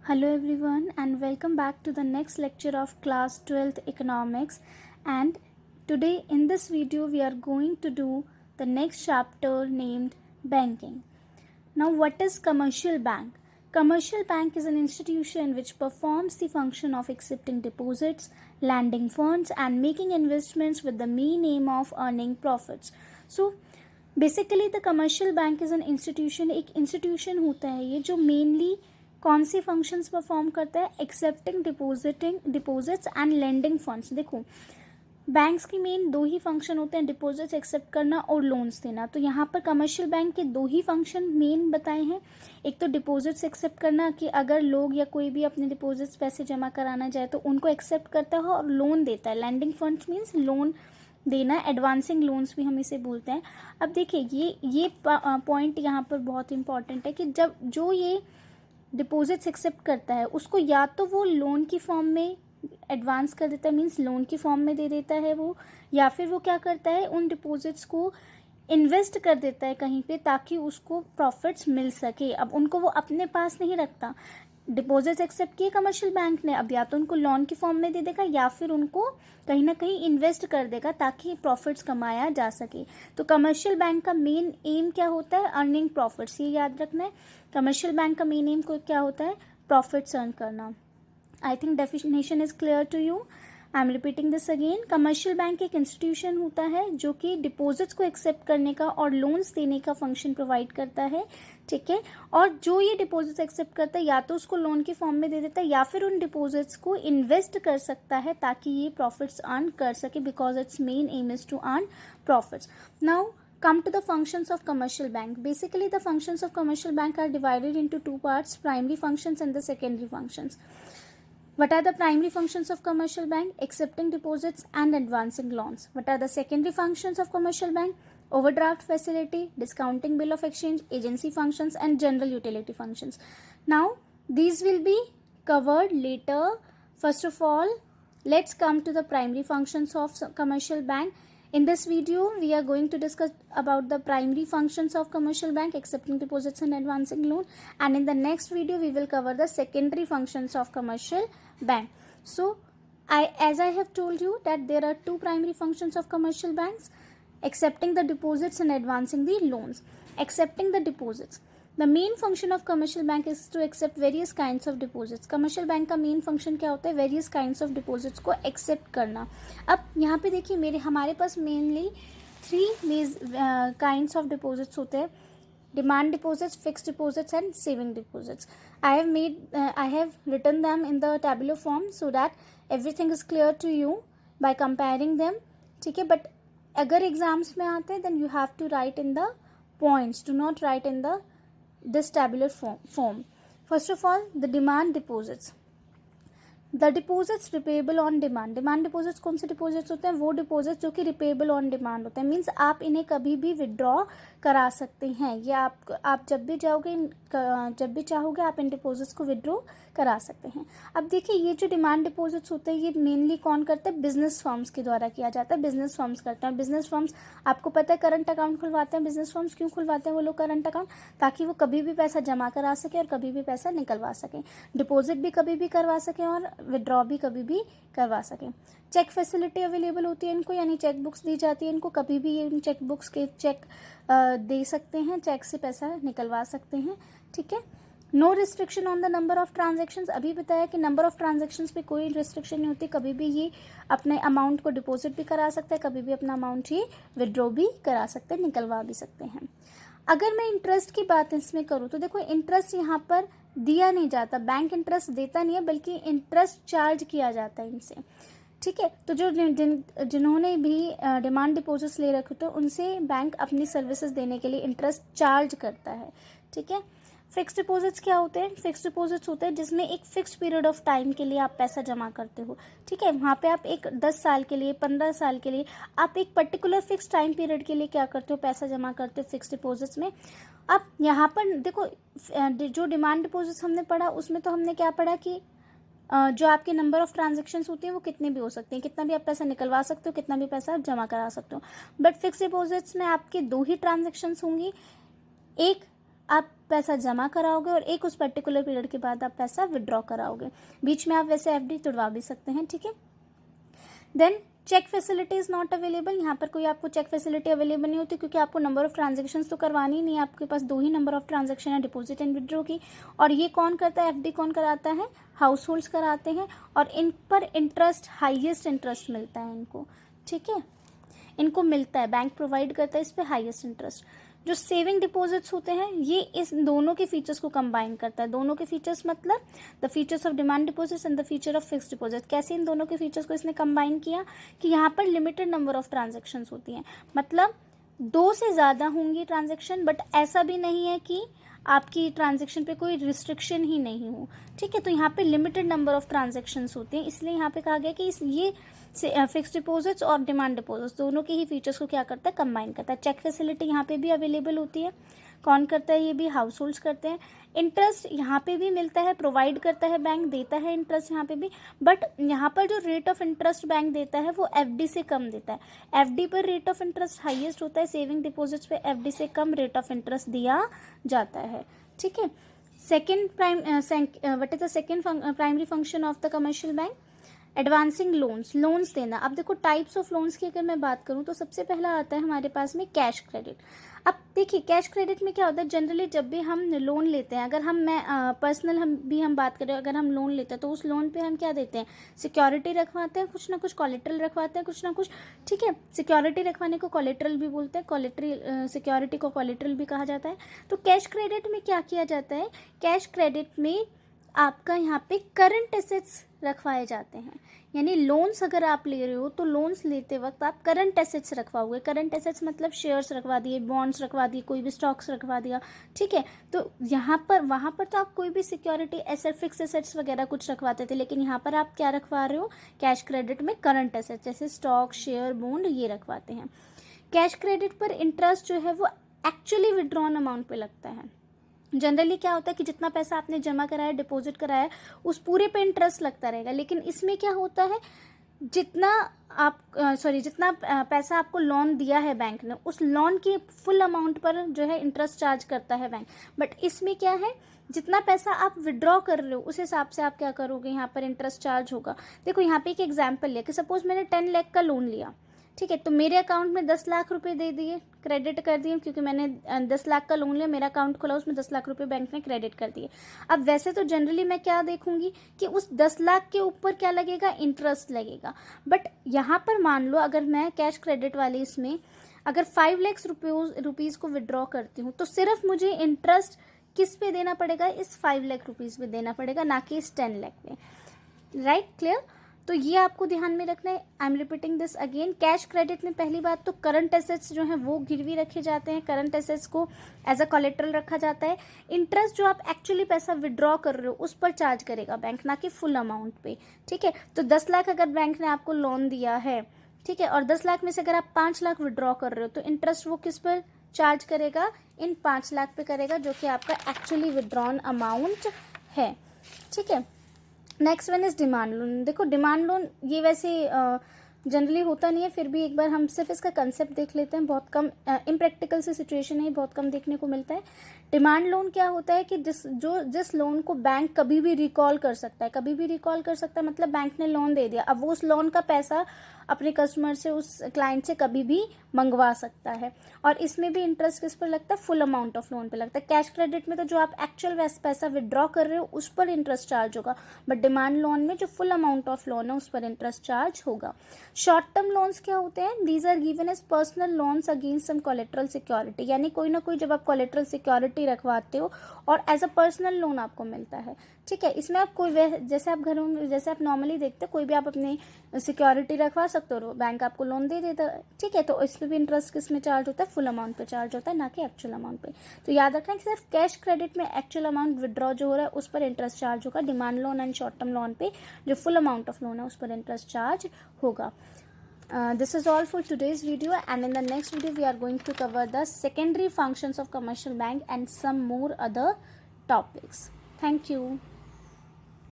Hello everyone and welcome back to the next lecture of class 12th economics, and today in this video we are going to do the next chapter named banking. Now what is commercial bank? Commercial bank is an institution which performs the function of accepting deposits, lending funds and making investments with the main aim of earning profits. So basically the commercial bank is an institution, एक institution होता है ये जो mainly कौन सी functions perform करता है, accepting deposits and lending funds. देखो banks की मेन दो ही फंक्शन होते हैं, डिपॉजिट्स एक्सेप्ट करना और लोन्स देना. तो यहाँ पर कमर्शियल बैंक के दो ही फंक्शन मेन बताए हैं. एक तो डिपॉजिट्स एक्सेप्ट करना कि अगर लोग या कोई भी अपने डिपॉजिट्स पैसे जमा कराना चाहे तो उनको एक्सेप्ट करता है, और लोन देता है. लैंडिंग फंड्स मीन्स लोन देना, एडवांसिंग लोन्स भी हम इसे बोलते हैं. अब देखिए ये पॉइंट यहाँ पर बहुत इंपॉर्टेंट है कि जब जो ये डिपॉजिट्स एक्सेप्ट करता है उसको या तो वो लोन की फॉर्म में एडवांस कर देता है, मीन्स लोन की फॉर्म में दे देता है वो, या फिर वो क्या करता है उन डिपॉजिट्स को इन्वेस्ट कर देता है कहीं पे ताकि उसको प्रॉफिट्स मिल सके. अब उनको वो अपने पास नहीं रखता. डिपॉजिट्स एक्सेप्ट किए कमर्शियल बैंक ने, अब या तो उनको लोन की फॉर्म में दे देगा या फिर उनको कहीं ना कहीं इन्वेस्ट कर देगा ताकि प्रॉफिट्स कमाया जा सके. तो कमर्शियल बैंक का मेन एम क्या होता है, अर्निंग प्रॉफिट्स. ये याद रखना है, कमर्शियल बैंक का मेन एम को क्या होता है, प्रॉफिट्स अर्न करना. I think definition is clear to you. I am repeating this again. Commercial bank एक इंस्टीट्यूशन होता है जो कि डिपॉजिट्स को एक्सेप्ट करने का और लोन्स देने का फंक्शन प्रोवाइड करता है. ठीक है, और जो ये डिपॉजिट्स एक्सेप्ट करता है या तो उसको लोन की फॉर्म में दे देता है या फिर उन डिपॉजिट्स को इन्वेस्ट कर सकता है ताकि ये प्रॉफिट्स अर्न कर सके, because it's main aim is to earn profits. Now come to the functions of commercial bank. Basically the functions of commercial bank are divided into two parts, primary functions and the secondary functions. What are the primary functions of commercial bank? Accepting deposits and advancing loans. What are the secondary functions of commercial bank? Overdraft facility, discounting bill of exchange, agency functions and general utility functions. Now these will be covered later. First of all, let's come to the primary functions of commercial bank. In this video we are going to discuss about the primary functions of commercial bank, accepting deposits and advancing loan, and in the next video we will cover the secondary functions of commercial bank. So as I have told you that there are two primary functions of commercial banks, accepting the deposits and advancing the loans. Accepting the deposits, the main function of commercial bank is to accept various kinds of deposits. commercial bank का main function क्या होता है, various kinds of deposits को accept करना. अब यहाँ पे देखिए हमारे पास mainly three kinds of deposits होते हैं, demand deposits, fixed deposits and saving deposits. I have written them in the tabular form so that everything is clear to you by comparing them. ठीक है, but अगर exams में आते हैं then you have to write in the points, do not write in this tabular form. First of all, the demand deposits. The deposits repayable on demand. Demand deposits कौन से deposits होते हैं, वो deposits जो कि रिपेबल ऑन डिमांड होते हैं. Means आप इन्हें कभी भी विड्रॉ करा सकते हैं, या आप जब भी चाहोगे आप इन डिपोजिट्स को विड्रॉ करा सकते हैं. अब देखिए ये जो डिमांड डिपोजिट्स होते हैं ये मेनली कौन करता है, बिजनेस फर्म्स के द्वारा किया जाता है. बिजनेस फर्म्स करते हैं. बिजनेस फर्म्स आपको पता है करंट अकाउंट खुलवाते हैं. बिजनेस फर्म्स क्यों खुलवाते हैं वो लोग करंट अकाउंट, ताकि वो कभी भी पैसा जमा करा सके और कभी भी पैसा निकलवा सकें, डिपॉजिट भी कभी भी करवा सकें और विड्रॉ भी कभी भी करवा सकें. चेक फैसिलिटी अवेलेबल होती है इनको, यानी चेक बुक्स दी जाती है इनको, कभी भी इन चेक बुक्स के चेक दे सकते हैं, चेक से पैसा निकलवा सकते हैं. ठीक है. No restriction on the number of transactions. अभी बताया कि नंबर ऑफ ट्रांजेक्शन्स पे कोई रिस्ट्रिक्शन नहीं होती, कभी भी ये अपने अमाउंट को डिपॉजिट भी करा सकता है, कभी भी अपना अमाउंट ये विड्रॉ भी करा सकते हैं, निकलवा भी सकते हैं. अगर मैं इंटरेस्ट की बात इसमें करूँ तो देखो इंटरेस्ट यहाँ पर दिया नहीं जाता, बैंक इंटरेस्ट देता नहीं है बल्कि इंटरेस्ट चार्ज किया जाता है इनसे. ठीक है. तो जो जिन्होंने भी डिमांड डिपॉजिट्स ले रखे तो उनसे बैंक अपनी सर्विसेज देने के लिए इंटरेस्ट चार्ज करता है. ठीक है. फिक्स डिपॉजिट्स क्या होते हैं, फिक्स डिपॉजिट्स होते हैं जिसमें एक फिक्स पीरियड ऑफ टाइम के लिए आप पैसा जमा करते हो. ठीक है. वहाँ पे आप एक 10 साल के लिए, 15 साल के लिए, आप एक पर्टिकुलर फिक्स टाइम पीरियड के लिए क्या करते हो, पैसा जमा करते हो फिक्स डिपॉजिट्स में. अब यहाँ पर देखो जो डिमांड डिपॉजिट्स हमने पढ़ा उसमें तो हमने क्या पढ़ा कि जो आपके नंबर ऑफ ट्रांजेक्शन्स होती हैं वो कितने भी हो सकते हैं, कितना भी आप पैसा निकलवा सकते हो, कितना भी पैसा आप जमा करा सकते हो. बट फिक्स डिपॉजिट्स में आपके दो ही ट्रांजेक्शन्स होंगी, एक आप पैसा जमा कराओगे और एक उस पर्टिकुलर पीरियड के बाद आप पैसा विड्रॉ कराओगे। बीच में आप वैसे एफडी तुड़वा भी सकते हैं, ठीक है। Then cheque facility is not available, यहाँ पर कोई आपको चेक फैसिलिटी अवेलेबल नहीं होती क्योंकि आपको नंबर ऑफ ट्रांजेक्शन तो करवानी नहीं है, आपके पास 2 ही नंबर ऑफ ट्रांजेक्शन है, डिपॉजिट एंड विड्रॉ की। और ये कौन करता है, एफडी कौन कराता है, हाउस होल्ड्स कराते हैं, और इन पर इंटरेस्ट, हाईएस्ट इंटरेस्ट मिलता है इनको, ठीक है, इनको मिलता है, बैंक प्रोवाइड करता है इस पर हाईएस्ट इंटरेस्ट। जो सेविंग डिपॉजिट्स होते हैं ये इस दोनों के फीचर्स को कंबाइन करता है। दोनों के फीचर्स मतलब the features of demand deposits and the feature of fixed deposit. कैसे इन दोनों के फीचर्स को इसने कंबाइन किया कि यहाँ पर लिमिटेड नंबर ऑफ ट्रांजेक्शन्स होती हैं, मतलब 2 से ज़्यादा होंगी ट्रांजेक्शन, बट ऐसा भी नहीं है कि आपकी ट्रांजेक्शन पे कोई रिस्ट्रिक्शन ही नहीं हो, ठीक है। तो यहाँ पे लिमिटेड नंबर ऑफ ट्रांजेक्शन्स होते हैं, इसलिए यहाँ पे कहा गया कि ये फिक्स्ड डिपॉजिट्स और डिमांड डिपॉजिट्स दोनों के ही फीचर्स को क्या करता है, कंबाइन करता है। चेक फैसिलिटी यहाँ पे भी अवेलेबल होती है, कौन करता है, ये भी हाउस होल्ड्स करते हैं। इंटरेस्ट यहाँ पे भी मिलता है, प्रोवाइड करता है बैंक, देता है इंटरेस्ट यहाँ पे भी, बट यहाँ पर जो रेट ऑफ इंटरेस्ट बैंक देता है वो एफडी से कम देता है। एफडी पर रेट ऑफ इंटरेस्ट हाईएस्ट होता है, सेविंग डिपॉजिट्स पे एफडी से कम रेट ऑफ इंटरेस्ट दिया जाता है, ठीक है। What is the second primary function of the commercial bank, advancing loans देना। अब देखो टाइप्स ऑफ लोन्स की अगर मैं बात करूं तो सबसे पहला आता है हमारे पास में कैश क्रेडिट। अब देखिए कैश क्रेडिट में क्या होता है, जनरली जब भी हम लोन लेते हैं, अगर पर्सनल हम बात करें, अगर हम लोन लेते हैं तो उस लोन पे हम क्या देते हैं, सिक्योरिटी रखवाते हैं, कुछ ना कुछ कोलेट्रल रखवाते हैं, कुछ ना कुछ, ठीक है। सिक्योरिटी रखवाने को कोलेट्रल भी बोलते हैं, सिक्योरिटी को कोलेट्रल भी कहा जाता है। तो कैश क्रेडिट में क्या किया जाता है, कैश क्रेडिट में आपका यहाँ पे करंट एसेट्स रखवाए जाते हैं, यानी लोन्स अगर आप ले रहे हो तो लोन्स लेते वक्त आप करंट एसेट्स रखवाओगे। करंट एसेट्स मतलब शेयर्स रखवा दिए, बॉन्ड्स रखवा दिए, कोई भी स्टॉक्स रखवा दिया, ठीक है। तो यहाँ पर वहाँ पर तो आप कोई भी सिक्योरिटी एसेट, फिक्स एसेट्स वगैरह कुछ रखवाते थे, लेकिन यहाँ पर आप क्या रखवा रहे हो, कैश क्रेडिट में करंट एसेट्स जैसे स्टॉक, शेयर, बॉन्ड ये रखवाते हैं। कैश क्रेडिट पर इंटरेस्ट जो है वो एक्चुअली विड्रॉन अमाउंट पे लगता है। जनरली क्या होता है कि जितना पैसा आपने जमा कराया, डिपॉजिट कराया, उस पूरे पे इंटरेस्ट लगता रहेगा, लेकिन इसमें क्या होता है, जितना पैसा आपको लोन दिया है बैंक ने, उस लोन की फुल अमाउंट पर जो है इंटरेस्ट चार्ज करता है बैंक। बट इसमें क्या है, जितना पैसा आप विड्रॉ कर रहे हो उस हिसाब से आप क्या करोगे, यहाँ पर इंटरेस्ट चार्ज होगा। देखो यहाँ पे एक एग्जाम्पल लिया कि सपोज मैंने 10 लाख का लोन लिया, ठीक है, तो मेरे अकाउंट में 10 लाख रुपए दे दिए, क्रेडिट कर दिए, क्योंकि मैंने 10 लाख का लोन लिया, मेरा अकाउंट खोला, उसमें 10 लाख रुपए बैंक ने क्रेडिट कर दिए। अब वैसे तो जनरली मैं क्या देखूंगी कि उस 10 लाख के ऊपर क्या लगेगा, इंटरेस्ट लगेगा। बट यहाँ पर मान लो अगर मैं कैश क्रेडिट वाली इसमें अगर 5 लाख रुपीज़ को विड्रॉ करती हूँ तो सिर्फ मुझे इंटरेस्ट किस पे देना पड़ेगा, इस 5 लाख रुपीज़ पे देना पड़ेगा, ना कि इस 10 लाख पे। Right, clear. तो ये आपको ध्यान में रखना है। आई am repeating this again, cash credit में पहली बात तो करंट एसेट्स जो हैं वो गिरवी रखे जाते हैं, करंट एसेट्स को एज अ कोलेट्रल रखा जाता है। इंटरेस्ट जो आप एक्चुअली पैसा विड्रॉ कर रहे हो उस पर चार्ज करेगा बैंक, ना कि फुल अमाउंट पे, ठीक है। तो 10 लाख अगर बैंक ने आपको लोन दिया है, ठीक है, और 10 लाख में से अगर आप 5 लाख विड्रॉ कर रहे हो तो इंटरेस्ट वो किस पर चार्ज करेगा, इन 5 लाख पे करेगा, जो कि आपका एक्चुअली विड्रॉन अमाउंट है, ठीक है। Next one is demand loan. देखो डिमांड लोन ये वैसे जनरली होता नहीं है, फिर भी एक बार हम सिर्फ इसका कंसेप्ट देख लेते हैं। बहुत कम इम्प्रैक्टिकल सी सिचुएशन है, बहुत कम देखने को मिलता है। डिमांड लोन क्या होता है कि जिस लोन को बैंक कभी भी रिकॉल कर सकता है, कभी भी रिकॉल कर सकता है मतलब बैंक ने लोन दे दिया, अब वो उस लोन का पैसा अपने कस्टमर से, उस क्लाइंट से कभी भी मंगवा सकता है। और इसमें भी इंटरेस्ट किस पर लगता है, फुल अमाउंट ऑफ लोन पे लगता है। कैश क्रेडिट में तो जो आप एक्चुअल पैसा विड्रॉ कर रहे हो उस पर इंटरेस्ट चार्ज होगा, बट डिमांड लोन में जो फुल अमाउंट ऑफ लोन है उस पर इंटरेस्ट चार्ज होगा। शॉर्ट टर्म लोन्स क्या होते हैं, these are given as personal loans against some collateral security, यानी कोई ना कोई जब आप कोलेट्रल सिक्योरिटी रखवाते हो और एज अ पर्सनल लोन आपको मिलता है, ठीक है। इसमें आप कोई जैसे आप घरों में जैसे आप नॉर्मली देखते हो, कोई भी आप अपनी सिक्योरिटी रखवा सकते हो, बैंक आपको लोन दे देता है, ठीक है। तो इस पर भी इंटरेस्ट किस में चार्ज होता है, फुल अमाउंट पे चार्ज होता है, ना कि एक्चुअल अमाउंट पे। तो याद रखना कि सिर्फ कैश क्रेडिट में एक्चुअल अमाउंट विड्रॉ जो हो रहा है उस पर इंटरेस्ट चार्ज होगा, demand loan and short term loan पे जो फुल अमाउंट ऑफ लोन है उस पर इंटरेस्ट चार्ज होगा। This is all for today's video, and in the next video we are going to cover the secondary functions of commercial bank and some more other topics. Thank you.